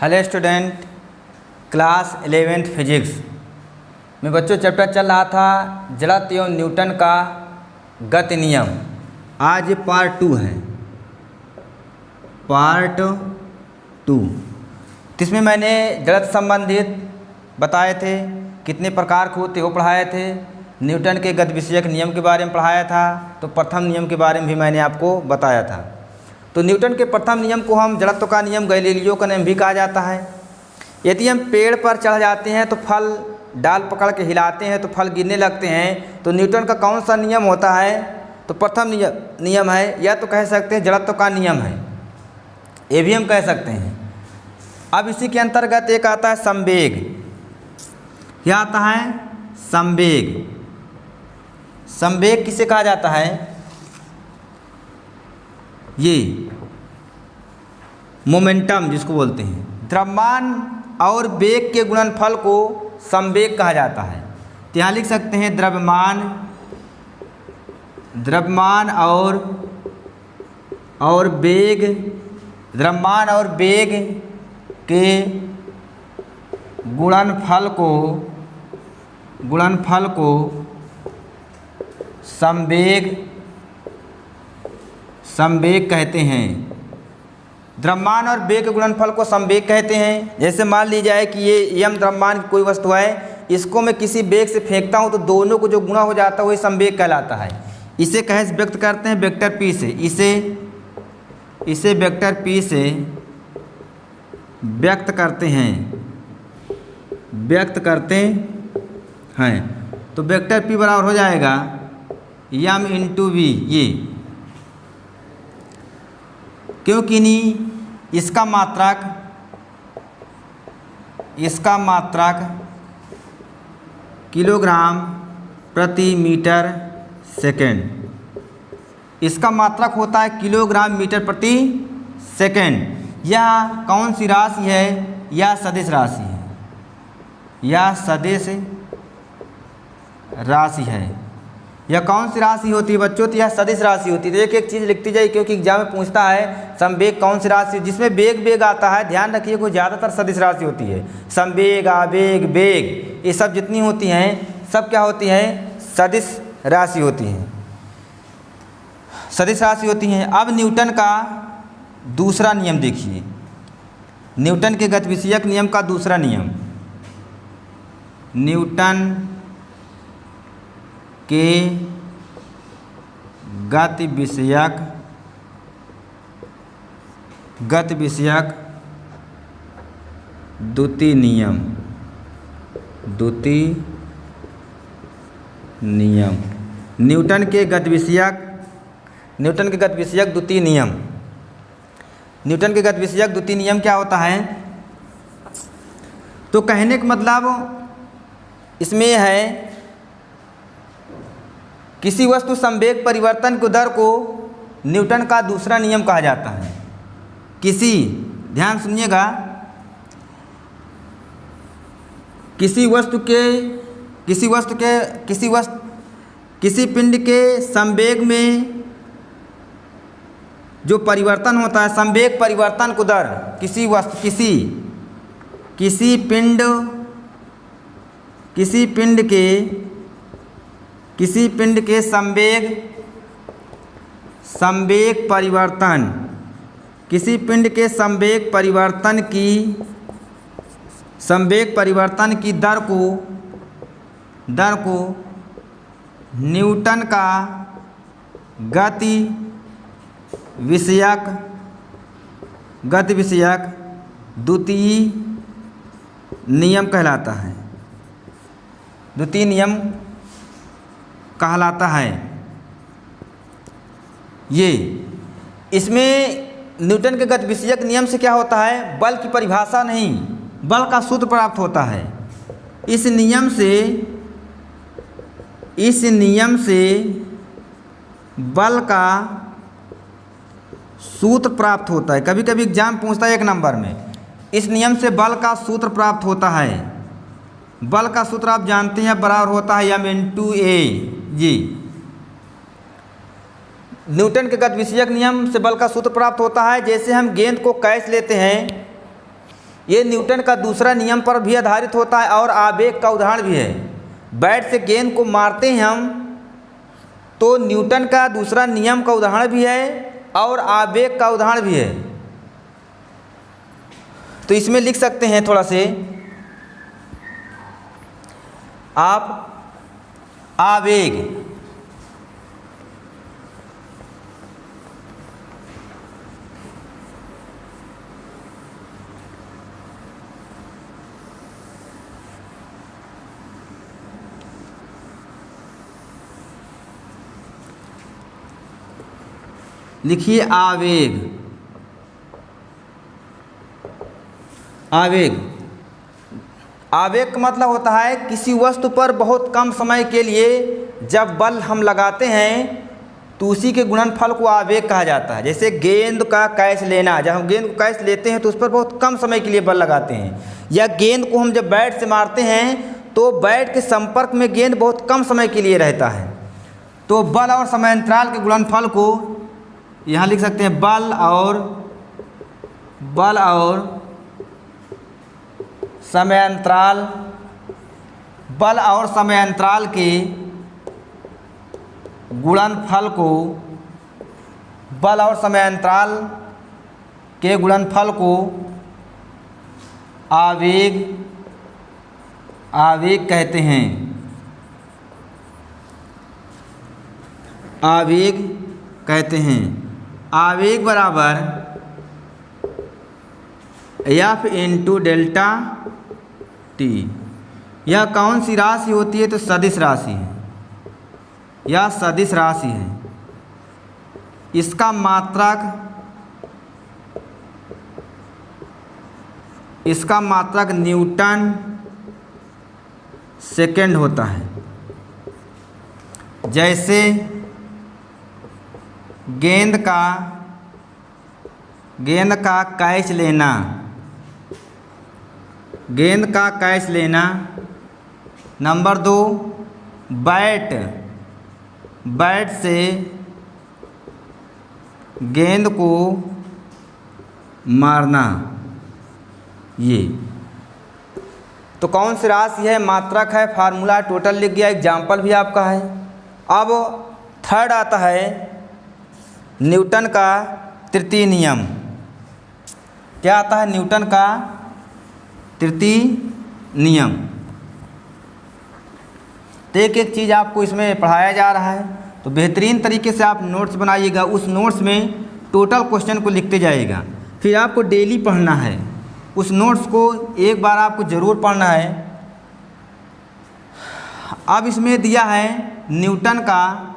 Hello student, class 11th physics में बच्चों chapter चल रहा था जड़त्व एवं न्यूटन का गति नियम। आज पार्ट 2 है, पार्ट 2। इसमें मैंने जड़त्व संबंधित बताए थे, कितने प्रकार के होते वो पढ़ाए थे। न्यूटन के गति विषयक नियम के बारे में पढ़ाया था, तो प्रथम नियम के बारे में भी मैंने आपको बताया था। तो न्यूटन के प्रथम नियम को हम जड़त्व का नियम, गैलीलियो का नियम भी कहा जाता है। यदि हम पेड़ पर चढ़ जाते हैं तो फल डाल पकड़ के हिलाते हैं तो फल गिरने लगते हैं, तो न्यूटन का कौन सा नियम होता है? तो प्रथम नियम है, या तो कह सकते हैं जड़त्व का नियम है, ये भी हम कह सकते हैं। अब इसी के अंतर्गत एक आता है संवेग। क्या आता है? संवेग। संवेग किसे कहा जाता है? ये मोमेंटम जिसको बोलते हैं, द्रव्यमान और वेग के गुणनफल को संवेग कहा जाता है। तो यहाँ लिख सकते हैं द्रव्यमान और वेग, द्रव्यमान और वेग के गुणनफल को संवेग कहते हैं। द्रव्यमान और वेग के गुणनफल को संवेग कहते हैं। जैसे मान ली जाए कि ये m द्रव्यमान की कोई वस्तु है, इसको मैं किसी वेग से फेंकता हूँ तो दोनों को जो गुणा हो जाता है वही संवेग कहलाता है। इसे कहे व्यक्त करते हैं वेक्टर p से, इसे वेक्टर p से व्यक्त करते हैं। तो वेक्टर p बराबर हो जाएगा m इंटू वी। ये क्योंकि नहीं, इसका मात्रक किलोग्राम प्रति मीटर सेकेंड। इसका मात्रक होता है किलोग्राम मीटर प्रति सेकेंड। यह कौन सी राशि है? यह सदिश राशि है, यह सदिश राशि है। यह कौन सी राशि होती है बच्चों? तो यह सदिश राशि होती है। तो एक एक चीज़ लिखती जाए, क्योंकि एग्जाम में पूछता है संवेग कौन सी राशि, जिसमें वेग आता है। ध्यान रखिए, कोई ज़्यादातर सदिश राशि होती है। संवेग, आवेग, वेग, ये सब जितनी होती हैं सब क्या होती हैं? सदिश राशि होती हैं, सदिश राशि होती हैं। अब न्यूटन का दूसरा नियम देखिए, न्यूटन के गति विषयक नियम का दूसरा नियम। न्यूटन के गति विषयक द्वितीय नियम। न्यूटन के गति विषयक द्वितीय नियम। न्यूटन के गति विषयक द्वितीय नियम क्या होता है? तो कहने का मतलब इसमें यह है, किसी वस्तु संवेग परिवर्तन की दर को न्यूटन का दूसरा नियम कहा जाता है। ध्यान सुनिएगा, किसी पिंड के संवेग में जो परिवर्तन होता है, संवेग परिवर्तन की दर किसी पिंड के संवेग परिवर्तन की दर को न्यूटन का गति विषयक द्वितीय नियम कहलाता है। द्वितीय नियम कहलाता है। ये इसमें न्यूटन के गति विषयक नियम से क्या होता है? बल की परिभाषा नहीं, बल का सूत्र प्राप्त होता है। इस नियम से बल का सूत्र प्राप्त होता है। कभी कभी एग्जाम पूछता है 1 नंबर में, इस नियम से बल का सूत्र प्राप्त होता है। बल का सूत्र आप जानते हैं, बराबर होता है m इंटू ए। जी, न्यूटन के गति विषयक नियम से बल का सूत्र प्राप्त होता है। जैसे हम गेंद को कैच लेते हैं, ये न्यूटन का दूसरा नियम पर भी आधारित होता है और आवेग का उदाहरण भी है। बैट से गेंद को मारते हैं हम तो न्यूटन का दूसरा नियम का उदाहरण भी है और आवेग का उदाहरण भी है। तो इसमें लिख सकते हैं थोड़ा से आप आवेग, लिखिए आवेग। आवेग आवेग का मतलब होता है किसी वस्तु पर बहुत कम समय के लिए जब बल हम लगाते हैं तो उसी के गुणनफल को आवेग कहा जाता है। जैसे गेंद का कैच लेना, जब हम गेंद को कैच लेते हैं तो उस पर बहुत कम समय के लिए बल लगाते हैं, या गेंद को हम जब बैट से मारते हैं तो बैट के संपर्क में गेंद बहुत कम समय के लिए रहता है। तो बल और समयांतराल के गुणनफल को यहाँ लिख सकते हैं बल और समयांतराल, बल और समयांतराल के गुणनफल को, बल और समयांतराल के गुणनफल को आवेग कहते हैं। आवेग कहते हैं। आवेग बराबर F इंटू डेल्टा टी। यह कौन सी राशि होती है? तो सदिश राशि है, यह सदिश राशि है। इसका मात्रक न्यूटन सेकेंड होता है। जैसे गेंद का कैच लेना, गेंद का कैच लेना। नंबर 2, बैट से गेंद को मारना। ये तो कौन सी राशि है? मात्रक है, फार्मूला टोटल लिख गया, एग्जाम्पल भी आपका है। अब थर्ड आता है न्यूटन का तृतीय नियम। क्या आता है? न्यूटन का तृतीय नियम। तो एक एक चीज़ आपको इसमें पढ़ाया जा रहा है, तो बेहतरीन तरीके से आप नोट्स बनाइएगा। उस नोट्स में टोटल क्वेश्चन को लिखते जाइएगा, फिर आपको डेली पढ़ना है। उस नोट्स को एक बार आपको ज़रूर पढ़ना है। अब इसमें दिया है न्यूटन का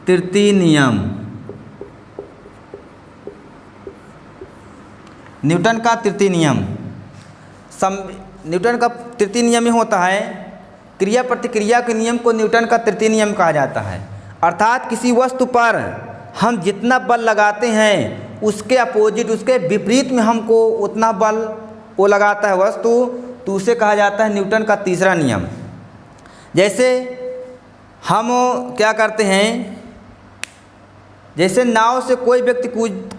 तृतीय नियम। न्यूटन का तृतीय नियम, न्यूटन का तृतीय नियम ही होता है, क्रिया प्रतिक्रिया के नियम को न्यूटन का तृतीय नियम कहा जाता है। अर्थात किसी वस्तु पर हम जितना बल लगाते हैं उसके अपोजिट, उसके विपरीत में हमको उतना बल वो लगाता है वस्तु, तो उसे कहा जाता है न्यूटन का तीसरा नियम। जैसे हम क्या करते हैं, जैसे नाव से कोई व्यक्ति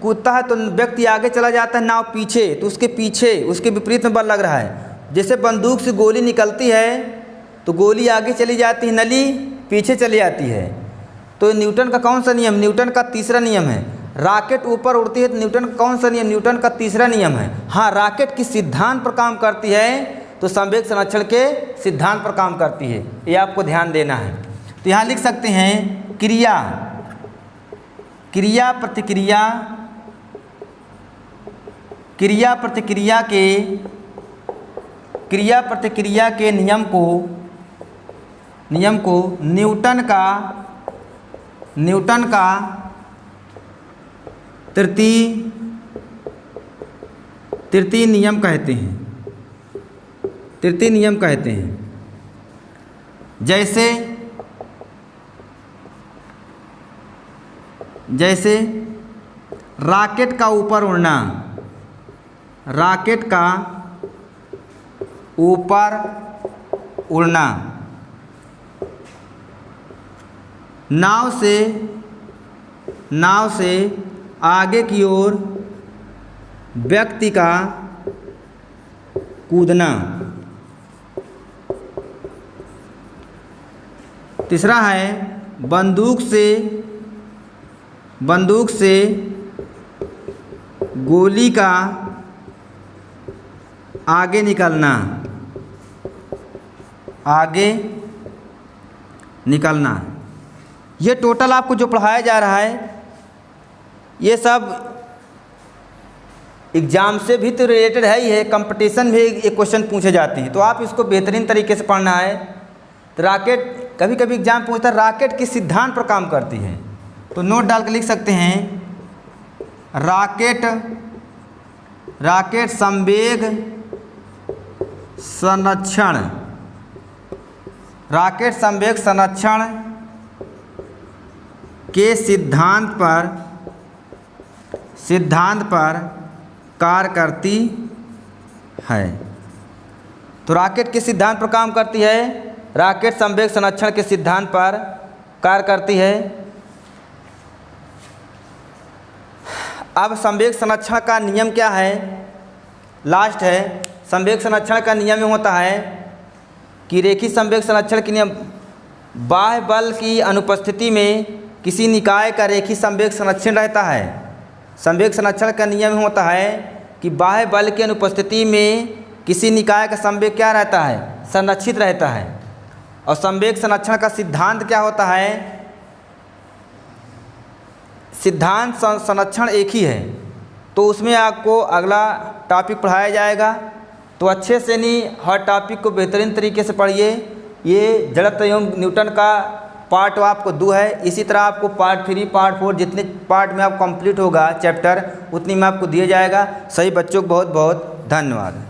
कूदता है तो व्यक्ति आगे चला जाता है, नाव पीछे, तो उसके पीछे उसके विपरीत में बल लग रहा है। जैसे बंदूक से गोली निकलती है तो गोली आगे चली जाती है, नली पीछे चली जाती है। तो न्यूटन का कौन सा नियम? न्यूटन का तीसरा नियम है। रॉकेट ऊपर उड़ती है तो न्यूटन का कौन सा नियम? न्यूटन का तीसरा नियम है। हाँ, रॉकेट किस सिद्धांत पर काम करती है? तो संवेग संरक्षण के सिद्धांत पर काम करती है, ये आपको ध्यान देना है। तो यहाँ लिख सकते हैं क्रिया प्रतिक्रिया के नियम को न्यूटन का तृतीय नियम कहते हैं। तृतीय नियम कहते हैं। जैसे रॉकेट का ऊपर उड़ना, रॉकेट का ऊपर उड़ना, नाव से आगे की ओर व्यक्ति का कूदना। तीसरा है बंदूक से गोली का आगे निकलना। ये टोटल आपको जो पढ़ाया जा रहा है ये सब एग्ज़ाम से भी तो रिलेटेड है ही है, कंपटीशन भी ये क्वेश्चन पूछे जाते हैं, तो आप इसको बेहतरीन तरीके से पढ़ना है। तो रॉकेट, कभी कभी एग्जाम पूछता है रॉकेट किस सिद्धांत पर काम करती है, तो नोट डाल के लिख सकते हैं रॉकेट संवेग संरक्षण के सिद्धांत पर कार्य करती है। तो रॉकेट किस सिद्धांत पर काम करती है? रॉकेट संवेग संरक्षण के सिद्धांत पर कार्य करती है। अब संवेग संरक्षण का नियम क्या है? लास्ट है, संवेग संरक्षण का नियम में होता है कि रेखीय संवेग संरक्षण के नियम, बाह्य बल की अनुपस्थिति में किसी निकाय का रेखीय संवेग संरक्षण रहता है। संवेग संरक्षण का नियम में होता है कि बाह्य बल की अनुपस्थिति में किसी निकाय का संवेग क्या रहता है? संरक्षित रहता है। और संवेग संरक्षण का सिद्धांत क्या होता है? सिद्धांत संरक्षण एक ही है, तो उसमें आपको अगला टॉपिक पढ़ाया जाएगा। तो अच्छे से नहीं, हर टॉपिक को बेहतरीन तरीके से पढ़िए। ये जड़त्व एवं न्यूटन का पार्ट आपको 2 है, इसी तरह आपको पार्ट 3, पार्ट 4 जितने पार्ट में आप कंप्लीट होगा चैप्टर उतनी में आपको दिया जाएगा। सभी बच्चों को बहुत बहुत धन्यवाद।